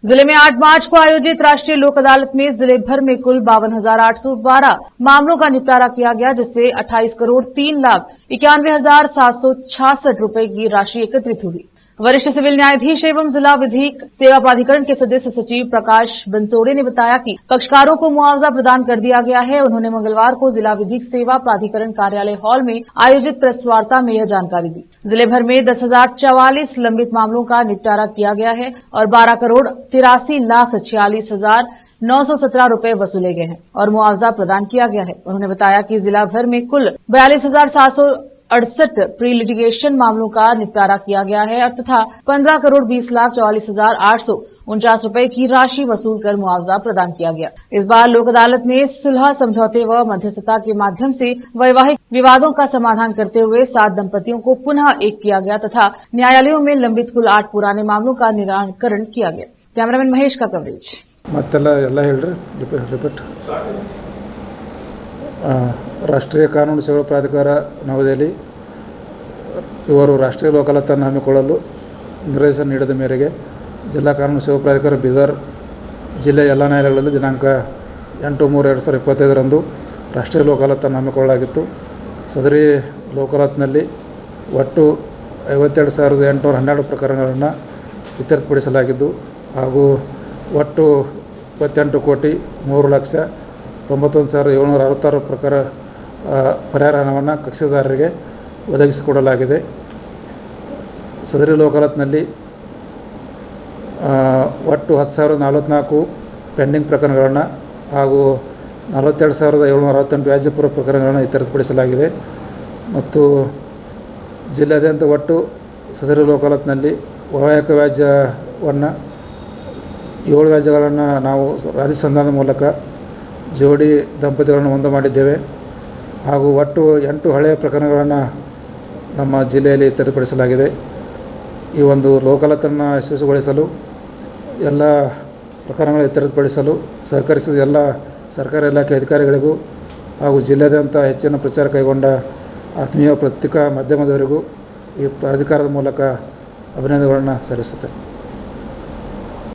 जिले में 8 मार्च को आयोजित राष्ट्रीय लोक अदालत में जिले भर में कुल 52,812 मामलों का निपटारा किया गया, जिससे 28 करोड़ 3 लाख 91,766 रुपए की राशि एकत्रित हुई। वरिष्ठ सिविल न्यायाधीश एवं जिला विधिक सेवा प्राधिकरण के सदस्य सचिव प्रकाश बंसोड़े ने बताया कि पक्षकारों को मुआवजा प्रदान कर दिया गया है। उन्होंने मंगलवार को जिला विधिक सेवा प्राधिकरण कार्यालय हॉल में आयोजित प्रेस वार्ता में यह जानकारी दी। जिले भर में 10,044 लंबित मामलों का निपटारा किया गया है और 12 करोड़ 83,46,917 रुपए वसूले गए हैं और मुआवजा प्रदान किया गया है। उन्होंने बताया कि जिला भर में कुल 42,768 प्री लिटिगेशन मामलों का निपटारा किया गया है तथा 15 करोड़ 20,44,849 रुपए की राशि वसूल कर मुआवजा प्रदान किया गया। इस बार लोक अदालत में सुलह समझौते व मध्यस्थता के माध्यम से वैवाहिक विवादों का समाधान करते हुए 7 दंपतियों को पुनः एक किया गया तथा न्यायालयों में लंबित कुल 8 पुराने मामलों का निराकरण किया गया। कैमरामैन महेश का कवरेज। ರಾಷ್ಟ್ರೀಯ ಕಾನೂನು ಸೇವಾ ಪ್ರಾಧಿಕಾರ ನವದೆಹಲಿ ಇವರು ರಾಷ್ಟ್ರೀಯ ಲೋಕ ಅದಾಲತನ್ನು ಹಮ್ಮಿಕೊಳ್ಳಲು ನಿರ್ದೇಶನ ನೀಡಿದ ಮೇರೆಗೆ ಜಿಲ್ಲಾ ಕಾನೂನು ಸೇವಾ ಪ್ರಾಧಿಕಾರ ಬೀದರ್ ಜಿಲ್ಲೆಯ ಎಲ್ಲ ನ್ಯಾಯಾಲಯಗಳಲ್ಲಿ ದಿನಾಂಕ 8/3/2025 ರಾಷ್ಟ್ರೀಯ ಲೋಕ ಅದಾಲತನ್ನು ಹಮ್ಮಿಕೊಳ್ಳಲಾಗಿತ್ತು। ಸದರಿ ಲೋಕ ಅದಾಲತ್ನಲ್ಲಿ ಒಟ್ಟು 52,812 ಪ್ರಕರಣಗಳನ್ನು ಇತ್ಯರ್ಥಪಡಿಸಲಾಗಿದ್ದು ಹಾಗೂ ಒಟ್ಟು 28,03,91,766 ಪ್ರಕಾರ ಪರಿಹಾರ ಹಣವನ್ನು ಕಕ್ಷಿದಾರರಿಗೆ ಒದಗಿಸಿಕೊಡಲಾಗಿದೆ। ಸದರಿ ಲೋಕ ಅದಾಲತ್ನಲ್ಲಿ ಒಟ್ಟು 10,044 ಪೆಂಡಿಂಗ್ ಪ್ರಕರಣಗಳನ್ನು ಹಾಗೂ 42,768 ವ್ಯಾಜ್ಯಪೂರ್ವ ಪ್ರಕರಣಗಳನ್ನು ಇತ್ಯರ್ಥಪಡಿಸಲಾಗಿದೆ ಮತ್ತು ಜಿಲ್ಲೆಯಾದ್ಯಂತ ಒಟ್ಟು ಸದರಿ ಲೋಕ ಅದಾಲತ್ನಲ್ಲಿ ವೈವಾಹಿಕ ವ್ಯಾಜ್ಯವನ್ನು 7 ವ್ಯಾಜ್ಯಗಳನ್ನು ನಾವು ರಾಜಿ ಸಂಧಾನದ ಮೂಲಕ ಜೋಡಿ ದಂಪತಿಗಳನ್ನು ಒಂದು ಮಾಡಿದ್ದೇವೆ ಹಾಗೂ ಒಟ್ಟು 8 ಹಳೆಯ ಪ್ರಕರಣಗಳನ್ನು ನಮ್ಮ ಜಿಲ್ಲೆಯಲ್ಲಿ ಇತ್ಯರ್ಥಪಡಿಸಲಾಗಿದೆ। ಈ ಒಂದು ಲೋಕ ಅದಾಲತನ್ನು ಯಶಸ್ವಿಗೊಳಿಸಲು ಎಲ್ಲ ಪ್ರಕರಣಗಳು ಇತ್ಯರ್ಥಪಡಿಸಲು ಸಹಕರಿಸಿದ ಎಲ್ಲ ಸರ್ಕಾರಿ ಇಲಾಖೆ ಅಧಿಕಾರಿಗಳಿಗೂ ಹಾಗೂ ಜಿಲ್ಲೆಯಾದ್ಯಂತ ಹೆಚ್ಚಿನ ಪ್ರಚಾರ ಕೈಗೊಂಡ ಆತ್ಮೀಯ ಪತ್ರಿಕಾ ಮಾಧ್ಯಮದವರಿಗೂ ಈ ಪ್ರಾಧಿಕಾರದ ಮೂಲಕ ಅಭಿನಂದನೆಗಳನ್ನು ಸಲ್ಲಿಸುತ್ತೇನೆ।